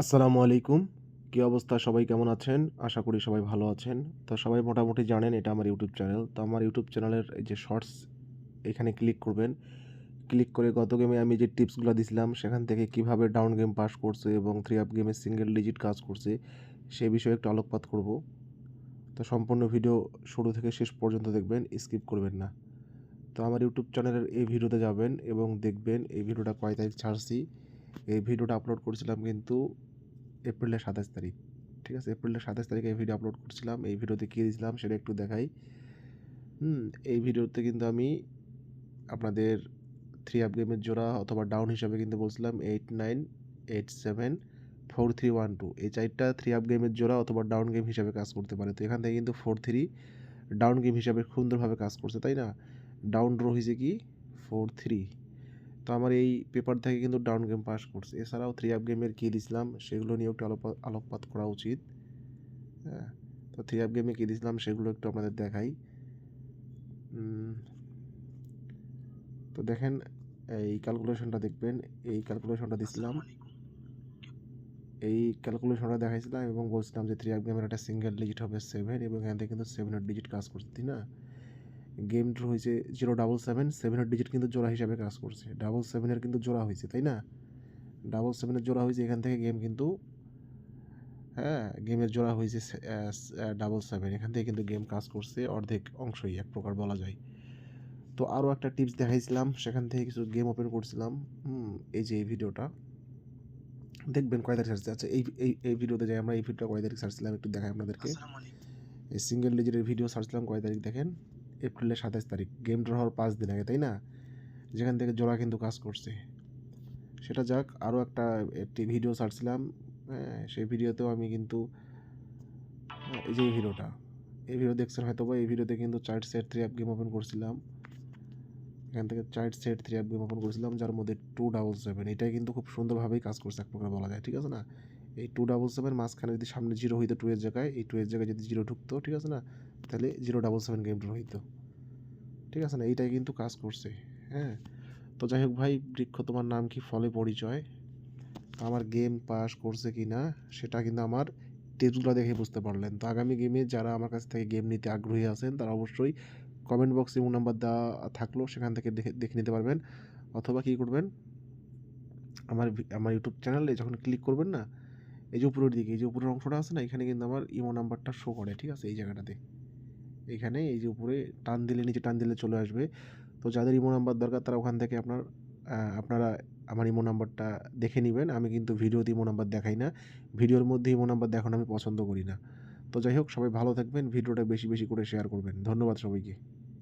আসসালামু আলাইকুম। কী অবস্থা? সবাই কেমন আছেন? আশা করি সবাই ভালো আছেন। তো সবাই মোটামুটি জানেন এটা আমার ইউটিউব চ্যানেল। তো আমার ইউটিউব চ্যানেলের এই যে শর্টস এখানে ক্লিক করবেন। ক্লিক করে গত গেমে আমি যে টিপসগুলা দিছিলাম সেখান থেকে কিভাবে ডাউন গেম পাস করছে এবং 3 আপ গেমে সিঙ্গেল ডিজিট কাজ করছে সে বিষয়ে একটু আলোকপাত করব। তো সম্পূর্ণ ভিডিও শুরু থেকে শেষ পর্যন্ত দেখবেন, স্কিপ করবেন না। তো আমার ইউটিউব চ্যানেলের এই ভিডিওতে যাবেন এবং দেখবেন এই ভিডিওটা কয় তারিখ ছাড়ছি। এই ভিডিওটা আপলোড করেছিলাম কিন্তু এপ্রিলের ২৭ তারিখ। ঠিক আছে? এপ্রিলের ২৭ তারিখে এই ভিডিও আপলোড করছিলাম। এই ভিডিওতে কী দিয়েছিলাম সেটা একটু দেখাই। এই ভিডিওতে কিন্তু আমি আপনাদের 3 আপ গেমের জোড়া অথবা ডাউন হিসাবে কিন্তু বলছিলাম 8, 9, 8, 7, 4, 3, 1, 2 এই 4টা 3 আপ গেমের জোড়া অথবা ডাউন গেম হিসাবে কাজ করতে পারে। তো এখান থেকে কিন্তু 4, 3 ডাউন গেম হিসাবে সুন্দরভাবে কাজ করছে, তাই না? ডাউন ড্র হয়েছে কি 4, 3। তো আমার এই পেপার থেকে কিন্তু ডাউন গেম পাস করছে। এছাড়াও 3 আপ গেমের কী দিছিলাম সেগুলো নিয়েও একটু আলোকপাত করা উচিত। হ্যাঁ, তো 3 আপ গেমে কী দিছিলাম সেগুলো একটু আপনাদের দেখাই। তো দেখেন এই ক্যালকুলেশনটা দেখবেন। এই ক্যালকুলেশনটা দিছিলাম। এই ক্যালকুলেশনটা দেখাইছিলাম এবং বলছিলাম যে 3 আপ গেমের একটা সিঙ্গেল ডিজিট হবে 7 এবং এখান থেকে কিন্তু 7 এর ডিজিট কাজ করছে, তাই না? গেম ড্র হয়েছে 077, 7 এর ডিজিট কিন্তু জোড়া হিসাবে কাজ করছে। 7 এর কিন্তু জোড়া হয়েছে, তাই না? 7 এর জোড়া হয়েছে, এখান থেকে গেম কিন্তু হ্যাঁ, গেমের জোড়া হয়েছে 7, এখান থেকে কিন্তু গেম কাজ করছে অর্ধেক অংশই এক প্রকার বলা যায়। তো আরও একটা টিপস দেখাইছিলাম, সেখান থেকে কিছু গেম ওপেন করছিলাম। এই যে এই ভিডিওটা দেখবেন কয় তারিখ ছাড়ছে। আচ্ছা, এই ভিডিওতে যাই আমরা। এই ভিডিওটা কয় তারিখ ছাড়ছিলাম একটু দেখাই আপনাদেরকে। এই সিঙ্গেল ডিজিটের ভিডিও ছাড়ছিলাম কয় তারিখ দেখেন, এপ্রিলের ২৭ তারিখ। গেম ড্র হওয়ার 5 দিন আগে, তাই না? যেখান থেকে জোড়া কিন্তু কাজ করছে। সেটা যাক, আরও একটি ভিডিও ছাড়ছিলাম। হ্যাঁ, সেই ভিডিওতেও আমি কিন্তু এই যে এই ভিডিওটা, এই ভিডিও দেখছেন হয়তো বা। এই ভিডিওতে কিন্তু 4 সেট 3 আপ গেম ওপেন করছিলাম। এখান থেকে 4 সেট 3 আপ গেম ওপেন করছিলাম, যার মধ্যে 277 এটাই কিন্তু খুব সুন্দরভাবেই কাজ করছে এক প্রকার বলা যায়, ঠিক আছে না? এই 277 মাঝখানে যদি সামনে 0 হইতো 2 এর জায়গায়, এই 2 এর জায়গায় যদি 0 ঢুকতো, ঠিক আছে না? তাহলে 077 গেম ড্র হইতো, ঠিক আছে না? এইটাই কিন্তু কাজ করছে। হ্যাঁ, তো যাই হোক ভাই, বৃক্ষ তোমার নাম কি ফলে পরিচয়। আমার গেম পাস করছে কি না সেটা কিন্তু আমার টিপসগুলো দেখে বুঝতে পারলেন। তো আগামী গেমে যারা আমার কাছ থেকে গেম নিতে আগ্রহী আছেন তারা অবশ্যই কমেন্ট বক্সে ইমো নাম্বার দেওয়া থাকলেও সেখান থেকে দেখে নিতে পারবেন। অথবা কী করবেন, আমার ইউটিউব চ্যানেলে যখন ক্লিক করবেন না, এই যে উপরের দিকে, এই যে উপরের অংশটা আছে না, এখানে কিন্তু আমার ইমো নাম্বারটা শো করে, ঠিক আছে? এই জায়গাটাতে, এখানে এই যে উপরে টান দিলে, নিচে টান দিলে চলে আসবে। তো যাদের ইমো নাম্বার দরকার তারা ওখান থেকে আপনারা আমার ইমো নাম্বারটা দেখে নেবেন। আমি কিন্তু ভিডিওতে ইমো নাম্বার দেখাই না। ভিডিওর মধ্যে ইমো নাম্বার দেখানো আমি পছন্দ করি না। তো যাই হোক, সবাই ভালো থাকবেন। ভিডিওটা বেশি বেশি করে শেয়ার করবেন। ধন্যবাদ সবাইকে।